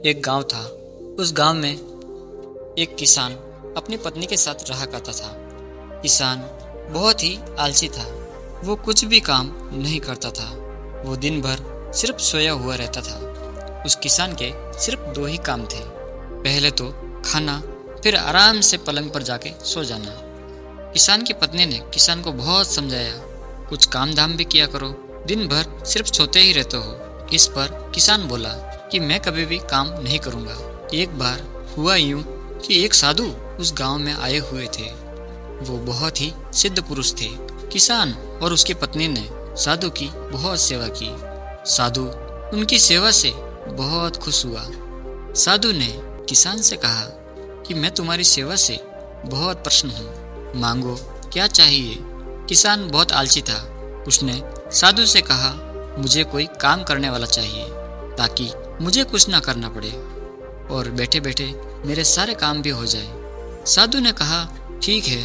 एक गांव था। उस गांव में एक किसान अपनी पत्नी के साथ रहा करता था। किसान बहुत ही आलसी था। वो कुछ भी काम नहीं करता था। वो दिन भर सिर्फ सोया हुआ रहता था। उस किसान के सिर्फ दो ही काम थे, पहले तो खाना, फिर आराम से पलंग पर जाके सो जाना। किसान की पत्नी ने किसान को बहुत समझाया, कुछ काम धाम भी किया करो, दिन भर सिर्फ सोते ही रहते हो। इस पर किसान बोला कि मैं कभी भी काम नहीं करूँगा। एक बार हुआ यूं कि एक साधु उस गांव में आए हुए थे। वो बहुत ही सिद्ध पुरुष थे। किसान और उसकी पत्नी ने साधु की बहुत सेवा की। साधु उनकी सेवा से बहुत खुश हुआ। साधु ने किसान से कहा कि मैं तुम्हारी सेवा से बहुत प्रसन्न हूँ, मांगो क्या चाहिए। किसान बहुत आलसी था। उसने साधु से कहा, मुझे कोई काम करने वाला चाहिए ताकि मुझे कुछ ना करना पड़े और बैठे बैठे मेरे सारे काम भी हो जाए। साधु ने कहा, ठीक है,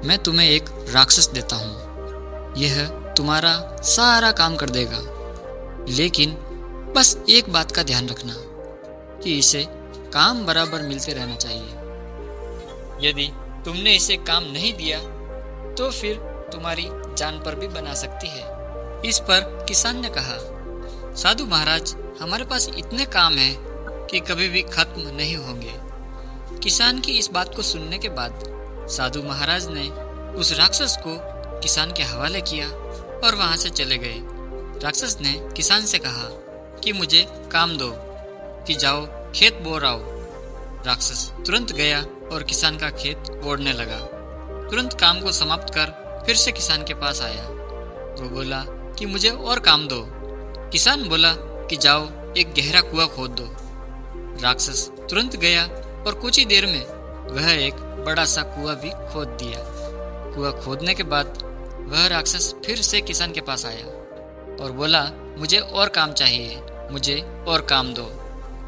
मैं तुम्हें एक राक्षस देता हूँ, यह तुम्हारा सारा काम कर देगा, लेकिन बस एक बात का ध्यान रखना कि इसे काम बराबर मिलते रहना चाहिए। यदि तुमने इसे काम नहीं दिया तो फिर तुम्हारी जान पर भी बना सकती है। इस पर किसान ने कहा, साधु महाराज, हमारे पास इतने काम हैं कि कभी भी खत्म नहीं होंगे। किसान की इस बात को सुनने के बाद साधु महाराज ने उस राक्षस को किसान के हवाले किया और वहां से चले गए। राक्षस ने किसान से कहा कि मुझे काम दो, कि जाओ खेत बोर आओ। राक्षस तुरंत गया और किसान का खेत बोरने लगा। तुरंत काम को समाप्त कर फिर से किसान के पास आया। वो बोला कि मुझे और काम दो। किसान बोला कि जाओ एक गहरा कुआं खोद दो। राक्षस तुरंत गया और कुछ ही देर में वह एक बड़ा सा कुआं भी खोद दिया। कुआं खोदने के बाद वह राक्षस फिर से किसान के पास आया और बोला, मुझे और काम चाहिए, मुझे और काम दो।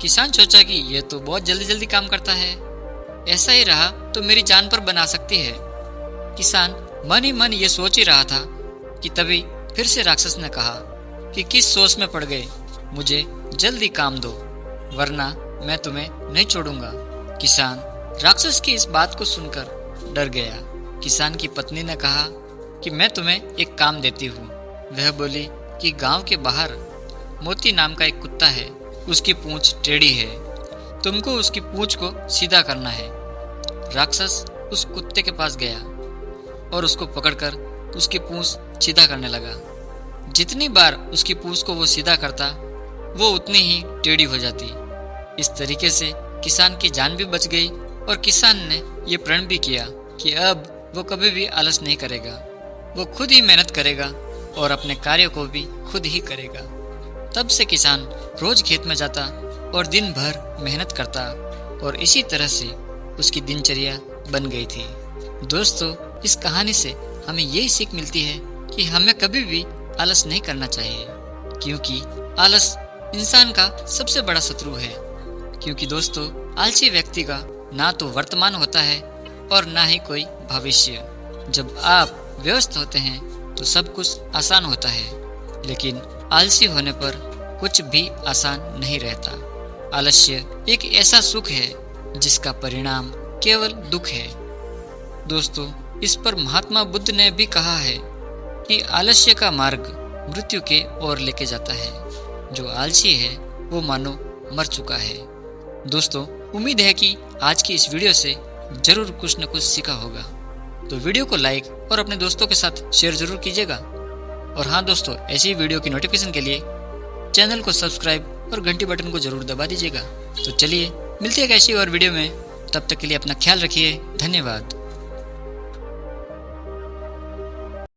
किसान सोचा कि यह तो बहुत जल्दी जल्दी काम करता है, ऐसा ही रहा तो मेरी जान पर बना सकती है। किसान मन ही मन ये सोच ही रहा था कि तभी फिर से राक्षस ने कहा कि किस सोच में पड़ गए, मुझे जल्दी काम दो वरना मैं तुम्हें नहीं छोड़ूंगा। किसान राक्षस की इस बात को सुनकर डर गया। किसान की पत्नी ने कहा कि मैं तुम्हें एक काम देती हूँ। वह बोली कि गांव के बाहर मोती नाम का एक कुत्ता है, उसकी पूंछ टेढ़ी है, तुमको उसकी पूंछ को सीधा करना है। राक्षस उस कुत्ते के पास गया और उसको पकड़कर उसकी पूंछ सीधा करने लगा। जितनी बार उसकी पूंछ को वो सीधा करता, वो उतनी ही टेढ़ी हो जाती। इस तरीके से किसान की जान भी बच गई और किसान ने ये प्रण भी किया कि अब वो कभी भी आलस नहीं करेगा। वो खुद ही मेहनत करेगा और अपने कार्य को भी खुद ही करेगा। तब से किसान रोज खेत में जाता और दिन भर मेहनत करता और इसी तरह से उसकी दिनचर्या बन गई थी। दोस्तों, इस कहानी से हमें यही सीख मिलती है कि हमें कभी भी आलस नहीं करना चाहिए, क्योंकि आलस इंसान का सबसे बड़ा शत्रु है। क्योंकि दोस्तों, आलसी व्यक्ति का ना तो वर्तमान होता है और ना ही कोई भविष्य। जब आप व्यस्त होते हैं तो सब कुछ आसान होता है, लेकिन आलसी होने पर कुछ भी आसान नहीं रहता। आलस्य एक ऐसा सुख है जिसका परिणाम केवल दुख है। दोस्तों, इस पर महात्मा बुद्ध ने भी कहा है कि आलस्य का मार्ग मृत्यु के ओर लेके जाता है। जो आलसी है वो मानो मर चुका है। दोस्तों, उम्मीद है कि आज की इस वीडियो से जरूर कुछ न कुछ सीखा होगा। तो वीडियो को लाइक और अपने दोस्तों के साथ शेयर जरूर कीजिएगा। और हाँ दोस्तों, ऐसी वीडियो की नोटिफिकेशन के लिए चैनल को सब्सक्राइब और घंटी बटन को जरूर दबा दीजिएगा। तो चलिए मिलते हैं एक ऐसी और वीडियो में, तब तक के लिए अपना ख्याल रखिए। धन्यवाद।